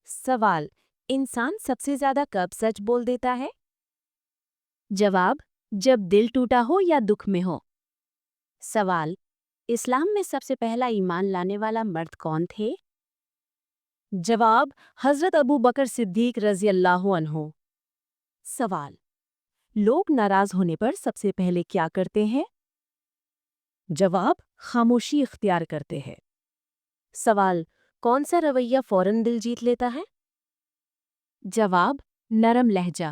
سوال: انسان سب سے زیادہ کب سچ بول دیتا ہے؟ جواب: جب دل ٹوٹا ہو یا دکھ میں ہو۔ سوال: اسلام میں سب سے پہلا ایمان لانے والا مرد کون تھے؟ جواب: حضرت ابو بکر صدیق رضی اللہ عنہ۔ سوال: لوگ ناراض ہونے پر سب سے پہلے کیا کرتے ہیں؟ جواب: خاموشی اختیار کرتے ہیں۔ سوال: کون سا رویہ فوراً دل جیت لیتا ہے؟ جواب: نرم لہجہ۔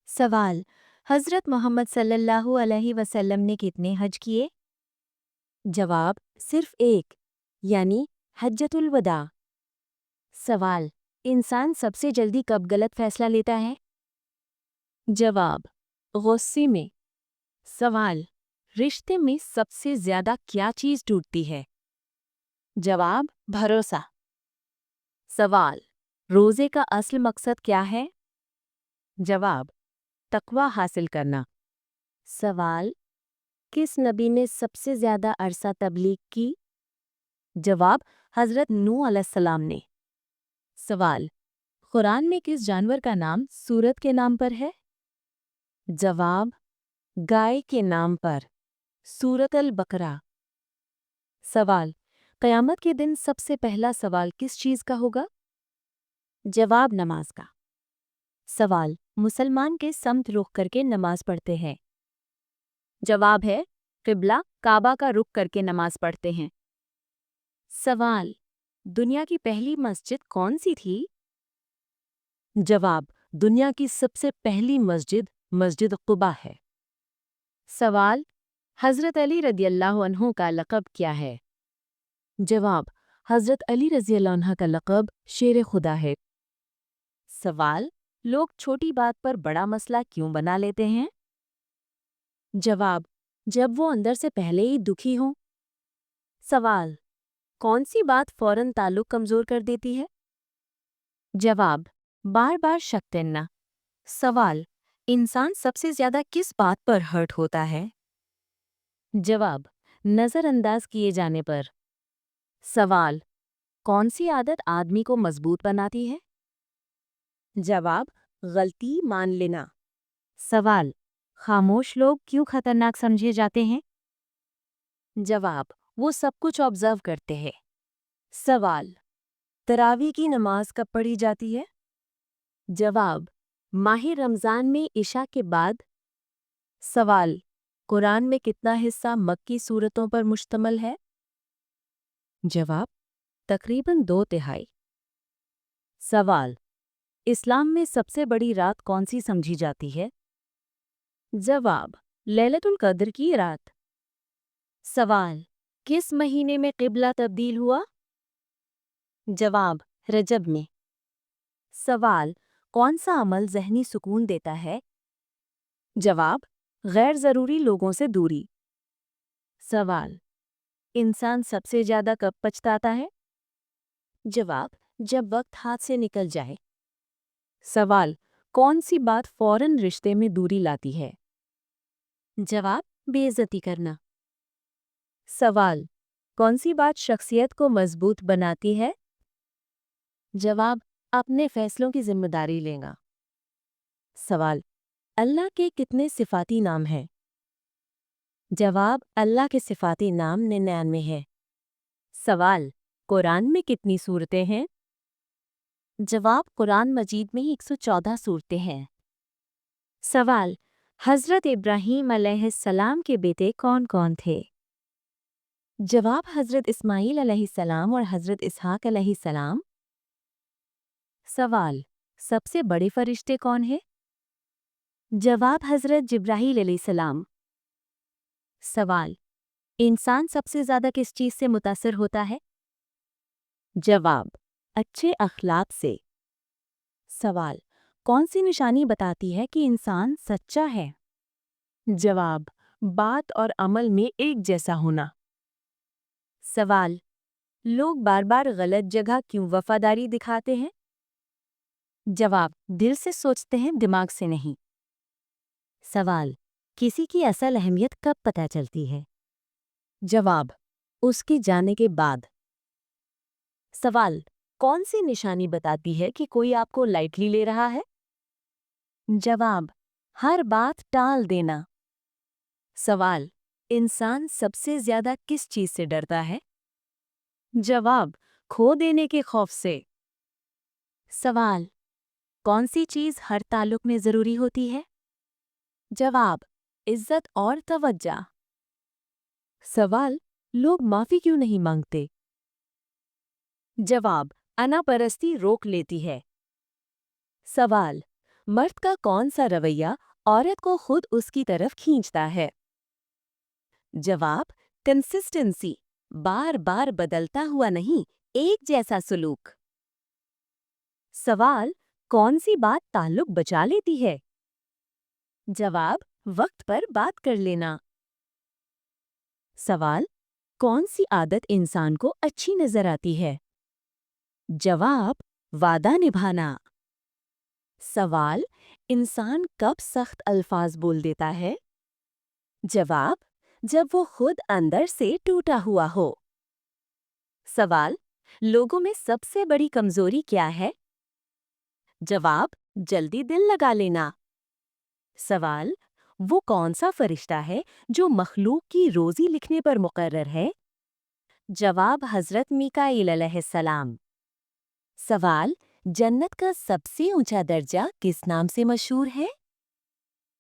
سوال: حضرت محمد صلی اللہ علیہ وسلم نے کتنے حج کیے؟ جواب: صرف ایک، یعنی حجۃ الوداع۔ سوال: انسان سب سے جلدی کب غلط فیصلہ لیتا ہے؟ جواب: غصے میں۔ سوال: رشتے میں سب سے زیادہ کیا چیز ٹوٹتی ہے؟ جواب: بھروسہ۔ سوال: روزے کا اصل مقصد کیا ہے؟ جواب: تقوی حاصل کرنا۔ سوال: کس نبی نے سب سے زیادہ عرصہ تبلیغ کی؟ جواب: حضرت نوح علیہ السلام نے۔ سوال: قرآن میں کس جانور کا نام سورت کے نام پر ہے؟ جواب: گائے کے نام پر، سورۃ البقرہ۔ سوال: قیامت کے دن سب سے پہلا سوال کس چیز کا ہوگا؟ جواب: نماز کا۔ سوال: مسلمان کے سمت رخ کر کے نماز پڑھتے ہیں؟ جواب ہے: قبلہ کعبہ کا رخ کر کے نماز پڑھتے ہیں۔ سوال: دنیا کی پہلی مسجد کون سی تھی؟ جواب: دنیا کی سب سے پہلی مسجد مسجد قباء ہے۔ سوال: حضرت علی رضی اللہ عنہ کا لقب کیا ہے؟ جواب: حضرت علی رضی اللہ عنہ کا لقب شیر خدا ہے۔ سوال: لوگ چھوٹی بات پر بڑا مسئلہ کیوں بنا لیتے ہیں؟ جواب: جب وہ اندر سے پہلے ہی دکھی ہوں۔ سوال: کون سی بات فوراً تعلق کمزور کر دیتی ہے؟ جواب: بار بار شک کرنا۔ سوال: انسان سب سے زیادہ کس بات پر ہرٹ ہوتا ہے؟ جواب: نظر انداز کیے جانے پر۔ سوال: کون سی عادت آدمی کو مضبوط بناتی ہے؟ جواب: غلطی مان لینا۔ سوال: خاموش لوگ کیوں خطرناک سمجھے جاتے ہیں؟ جواب: وہ سب کچھ آبزرو کرتے ہیں۔ سوال: تراویح کی نماز کب پڑھی جاتی ہے؟ جواب: ماہ رمضان میں عشاء کے بعد۔ سوال: قرآن میں کتنا حصہ مکی سورتوں پر مشتمل ہے؟ جواب: تقریباً 2/3۔ سوال: اسلام میں سب سے بڑی رات کون سی سمجھی جاتی ہے؟ جواب: لیلۃ القدر کی رات۔ سوال: کس مہینے میں قبلہ تبدیل ہوا؟ جواب: رجب میں۔ سوال: کون سا عمل ذہنی سکون دیتا ہے؟ جواب: غیر ضروری لوگوں سے دوری۔ سوال: انسان سب سے زیادہ کب پچھتاتا ہے؟ جواب: جب وقت ہاتھ سے نکل جائے۔ سوال: کون سی بات فوراً رشتے میں دوری لاتی ہے؟ جواب: بے عزتی کرنا۔ سوال: کون سی بات شخصیت کو مضبوط بناتی ہے؟ جواب: اپنے فیصلوں کی ذمہ داری لینا۔ سوال: اللہ کے کتنے صفاتی نام ہیں؟ جواب: اللہ کے صفاتی نام 99 ہیں۔ سوال: قرآن میں کتنی سورتیں ہیں؟ جواب: قرآن مجید میں 114 سورتیں ہیں۔ سوال: حضرت ابراہیم علیہ السلام کے بیٹے کون کون تھے؟ جواب: حضرت اسماعیل علیہ السلام اور حضرت اسحاق علیہ السلام۔ سوال: سب سے بڑے فرشتے کون ہیں؟ جواب: حضرت جبرائیل علیہ السلام۔ سوال: انسان سب سے زیادہ کس چیز سے متاثر ہوتا ہے؟ جواب: اچھے اخلاق سے۔ سوال: کون سی نشانی بتاتی ہے کہ انسان سچا ہے؟ جواب: بات اور عمل میں ایک جیسا ہونا۔ سوال: لوگ بار بار غلط جگہ کیوں وفاداری دکھاتے ہیں؟ جواب: دل سے سوچتے ہیں، دماغ سے نہیں۔ سوال: کسی کی اصل اہمیت کب پتہ چلتی ہے؟ جواب: اس کے جانے کے بعد۔ سوال: کون سی نشانی بتاتی ہے کہ کوئی آپ کو لائٹلی لے رہا ہے؟ جواب: ہر بات ٹال دینا۔ سوال: انسان سب سے زیادہ کس چیز سے ڈرتا ہے؟ جواب: کھو دینے کے خوف سے۔ سوال: کون سی چیز ہر تعلق میں ضروری ہوتی ہے؟ جواب: عزت اور توجہ۔ سوال: لوگ معافی کیوں نہیں مانگتے؟ جواب: انا پرستی روک لیتی ہے۔ سوال: مرد کا کون سا رویہ عورت کو خود اس کی طرف کھینچتا ہے؟ جواب: کنسسٹنسی، بار بار بدلتا ہوا نہیں، ایک جیسا سلوک۔ سوال: کون سی بات تعلق بچا لیتی ہے؟ جواب: وقت پر بات کر لینا۔ سوال: کون سی عادت انسان کو اچھی نظر آتی ہے؟ جواب: وعدہ نبھانا۔ سوال: انسان کب سخت الفاظ بول دیتا ہے؟ جواب: جب وہ خود اندر سے ٹوٹا ہوا ہو۔ سوال: لوگوں میں سب سے بڑی کمزوری کیا ہے؟ جواب: جلدی دل لگا لینا۔ سوال: وہ کون سا فرشتہ ہے جو مخلوق کی روزی لکھنے پر مقرر ہے؟ جواب: حضرت میکائیل علیہ السلام۔ سوال: جنت کا سب سے اونچا درجہ کس نام سے مشہور ہے؟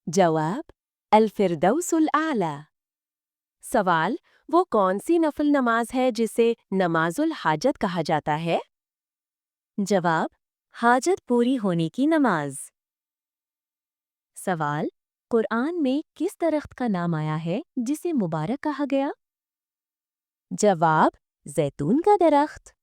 جواب: الفردوس الاعلی۔ سوال: وہ کون سی نفل نماز ہے جسے نماز الحاجت کہا جاتا ہے؟ جواب: حاجت پوری ہونے کی نماز۔ سوال: قرآن میں کس درخت کا نام آیا ہے جسے مبارک کہا گیا؟ جواب: زیتون کا درخت۔